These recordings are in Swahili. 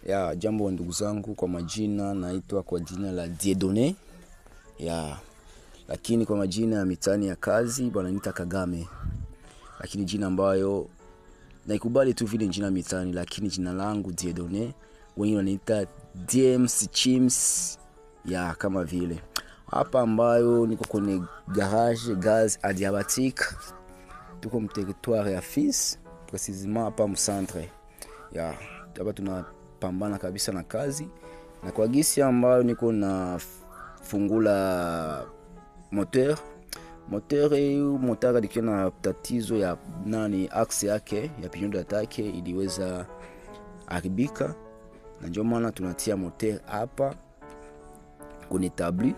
Ya jambo ndugu zangu, kwa majina naitwa kwa jina la Dieudonné. Lakini kwa majina ya mitani ya kazi wananiita Kagame. Lakini jina ambayo naikubali tu vile jina mitani, lakini jina langu Dieudonné, wengi wananiita DMC Chims kama vile. Hapa ambayo niko kwenye garage Gaz Adiabatique. Tuko mteritoire ya Fils, précisément hapa mcentre. Hapa tunapambana kabisa na kazi. Na kwa gisi ambayo niko na fungula moteur likiwa na tatizo ya axe yake ya pignon d'attaque iliweza haribika, na ndio maana tunatia moteur hapa kwenye tabli,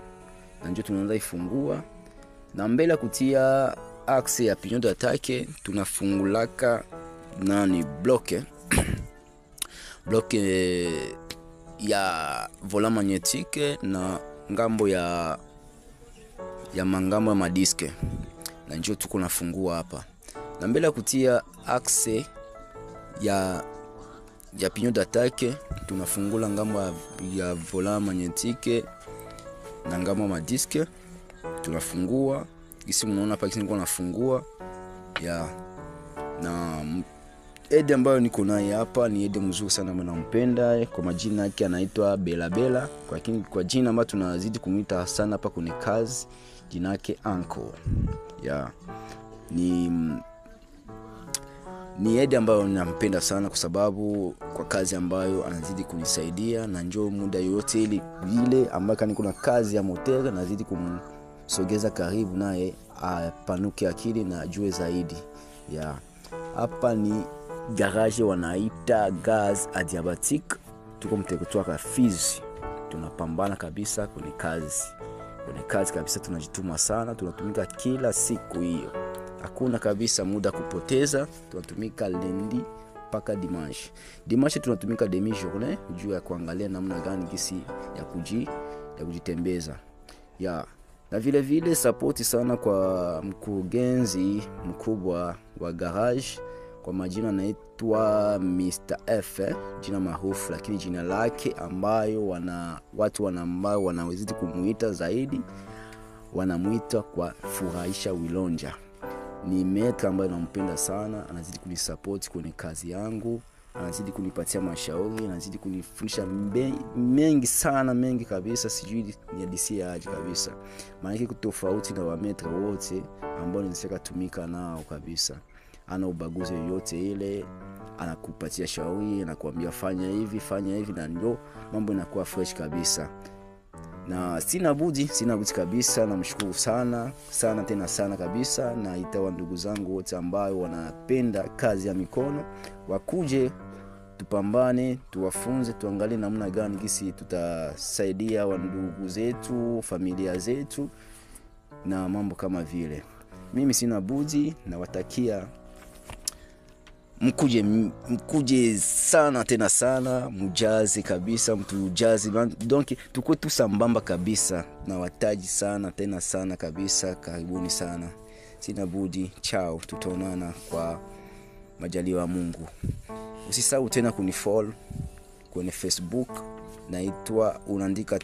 na ndio tunaanza ifungua. Na mbele kutia axe ya pignon d'attaque tunafungulaka bloke ya volant magnétique na ngambo ya mangambo ya madiske, na njoo tuko nafungua hapa. Na mbele kutia axe ya pignon d'attaque tunafungula ngambo ya volant magnétique na ngambo ya madiske tunafungua. Kisi mnaona hapa, kisi niko nafungua na ede ambayo niko naye hapa ni ede mzuri sana, mnampenda. Kwa majina yake anaitwa Bela Bela, kwa jina ambayo tunazidi kumuita sana hapa kwenye kazi, jina yake Uncle. Ni ede ambayo ninampenda sana kwa sababu kwa kazi ambayo anazidi kunisaidia, na njoo muda yote ile ambayo niko na kazi ya moteur nazidi kumsogeza karibu naye apanuke akili na ajue zaidi. Hapa ni garage wanaita Gaz Adiabatique. Tuko mteritoire ya Fils. Tunapambana kabisa kwenye kazi kabisa, tunajituma sana, tunatumika kila siku hiyo. Hakuna kabisa muda kupoteza, tunatumika lundi mpaka dimanche tunatumika demi journée juu ya kuangalia namna gani gisi ya kujitembeza. Na vile vile support sana kwa mkurugenzi mkubwa wa garage, kwa majina naitwa Mr. F, jina maarufu, lakini jina lake ambayo watu ambao wanawezidi kumuita zaidi wanamuita kwa Furahisha Wilonja. Ni metra ambaye nampenda sana, anazidi kunisupport kwenye kazi yangu, anazidi kunipatia mashauri, anazidi kunifundisha mengi kabisa, sijui ni hadisi aje kabisa. Maana yake kutofauti na wametra wote ambao niseka tumika nao kabisa. Ana ubaguzi yoyote ile, anakupatia shauri, anakuambia fanya hivi, na ndio mambo yanakuwa fresh kabisa. Na sina budi kabisa, namshukuru sana tena sana kabisa. Na itawa ndugu zangu wote ambao wanapenda kazi ya mikono wakuje tupambane, tuwafunze, tuangalie namna gani gisi tutasaidia wa ndugu zetu, familia zetu na mambo kama vile. Mimi sina budi, na watakia mkuje sana tena sana, mujazi kabisa, mtujazi, donc tuko tu sambamba kabisa, na wataji sana tena sana kabisa. Karibuni sana, sina budi, chao, tutaonana kwa majaliwa Mungu. Usisahau tena kunifollow kwenye Facebook, naitwa unaandika